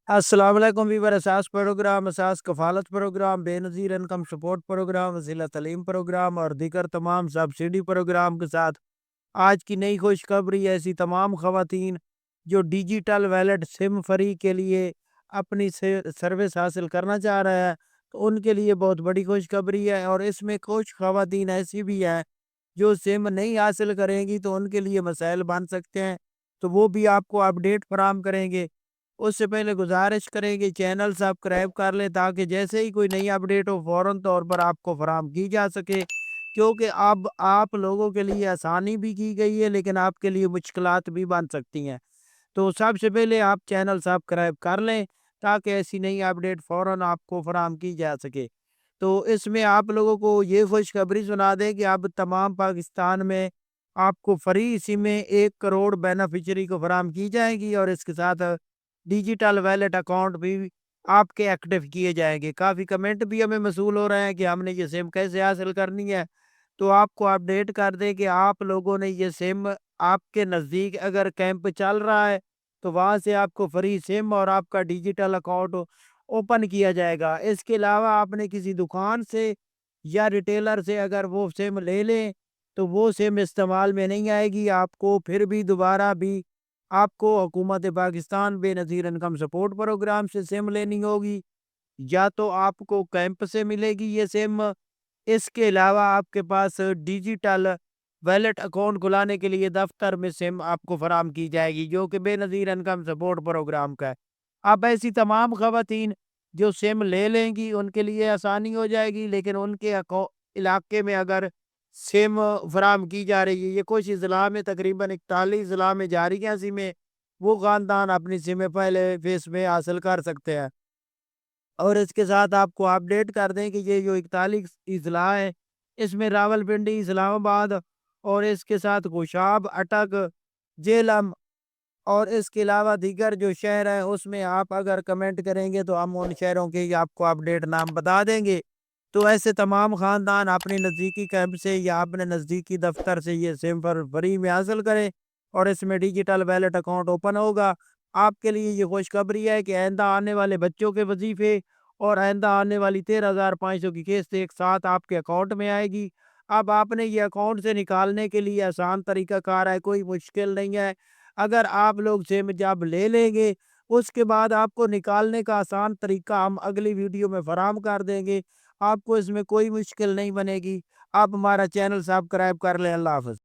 السلام علیکم ویور اساس پروگرام اساس کفالت پروگرام بے نظیر انکم سپورٹ پروگرام وسیلہ تعلیم پروگرام اور دیگر تمام سبسڈی پروگرام کے ساتھ آج کی نئی خوشخبری ایسی تمام خواتین جو ڈیجیٹل ویلٹ سم فری کے لیے اپنی سروس حاصل کرنا چاہ رہا ہے تو ان کے لیے بہت بڑی خوشخبری ہے۔ اور اس میں کچھ خواتین ایسی بھی ہیں جو سم نہیں حاصل کریں گی تو ان کے لیے مسائل بن سکتے ہیں، تو وہ بھی آپ کو اپڈیٹ فراہم کریں گے۔ اس سے پہلے گزارش کریں کہ چینل سبسکرائب کر لیں تاکہ جیسے ہی کوئی نئی اپڈیٹ ہو فوراً طور پر آپ کو فراہم کی جا سکے، کیونکہ اب آپ لوگوں کے لیے آسانی بھی کی گئی ہے لیکن آپ کے لیے مشکلات بھی بن سکتی ہیں۔ تو سب سے پہلے آپ چینل سبسکرائب کر لیں تاکہ ایسی نئی اپڈیٹ فوراً آپ کو فراہم کی جا سکے۔ تو اس میں آپ لوگوں کو یہ خوشخبری سنا دیں کہ اب تمام پاکستان میں آپ کو فری اسی میں 1 کروڑ بینیفیشری کو فراہم کی جائے گی، اور اس کے ساتھ ڈیجیٹل ویلٹ اکاؤنٹ بھی آپ کے ایکٹیو کیے جائیں گے۔ کافی کمنٹ بھی ہمیں موصول ہو رہے ہیں کہ ہم نے یہ سم کیسے حاصل کرنی ہے، تو آپ کو اپڈیٹ کر دیں کہ آپ لوگوں نے یہ سم آپ کے نزدیک اگر کیمپ چل رہا ہے تو وہاں سے آپ کو فری سم اور آپ کا ڈیجیٹل اکاؤنٹ اوپن کیا جائے گا۔ اس کے علاوہ آپ نے کسی دکان سے یا ریٹیلر سے اگر وہ سم لے لیں تو وہ سم استعمال میں نہیں آئے گی، آپ کو پھر بھی دوبارہ بھی آپ کو حکومت پاکستان بے نظیر انکم سپورٹ پروگرام سے سم لینی ہوگی، یا تو آپ کو کیمپ سے ملے گی یہ سم۔ اس کے علاوہ آپ کے پاس ڈیجیٹل ویلٹ اکاؤنٹ کھلانے کے لیے دفتر میں سم آپ کو فراہم کی جائے گی جو کہ بے نظیر انکم سپورٹ پروگرام کا ہے۔ اب ایسی تمام خواتین جو سم لے لیں گی ان کے لیے آسانی ہو جائے گی، لیکن ان کے علاقے میں اگر سم فراہم کی جا رہی ہے، یہ کچھ اضلاع میں تقریباً 41 اضلاع میں جاری ہیں سمیں، وہ خاندان اپنی سمیں پہلے فیس میں حاصل کر سکتے ہیں۔ اور اس کے ساتھ آپ کو اپڈیٹ کر دیں کہ یہ جو 41 اضلاع ہیں اس میں راول پنڈی، اسلام آباد اور اس کے ساتھ گوشاب، اٹک، جیلم اور اس کے علاوہ دیگر جو شہر ہیں اس میں آپ اگر کمنٹ کریں گے تو ہم ان شہروں کے آپ کو اپڈیٹ نام بتا دیں گے۔ تو ایسے تمام خاندان اپنے نزدیکی کیمپ سے یا اپنے نزدیکی دفتر سے یہ سم پر فری میں حاصل کریں اور اس میں ڈیجیٹل ویلٹ اکاؤنٹ اوپن ہوگا۔ آپ کے لیے یہ خوشخبری ہے کہ آئندہ آنے والے بچوں کے وظیفے اور آئندہ آنے والی 13,500 کی قسط ایک ساتھ آپ کے اکاؤنٹ میں آئے گی۔ اب آپ نے یہ اکاؤنٹ سے نکالنے کے لیے آسان طریقہ کار ہے، کوئی مشکل نہیں ہے۔ اگر آپ لوگ سم جب لے لیں گے اس کے بعد آپ کو نکالنے کا آسان طریقہ ہم اگلی ویڈیو میں فراہم کر دیں گے، آپ کو اس میں کوئی مشکل نہیں بنے گی۔ آپ ہمارا چینل سبسکرائب کر لیں۔ اللہ حافظ۔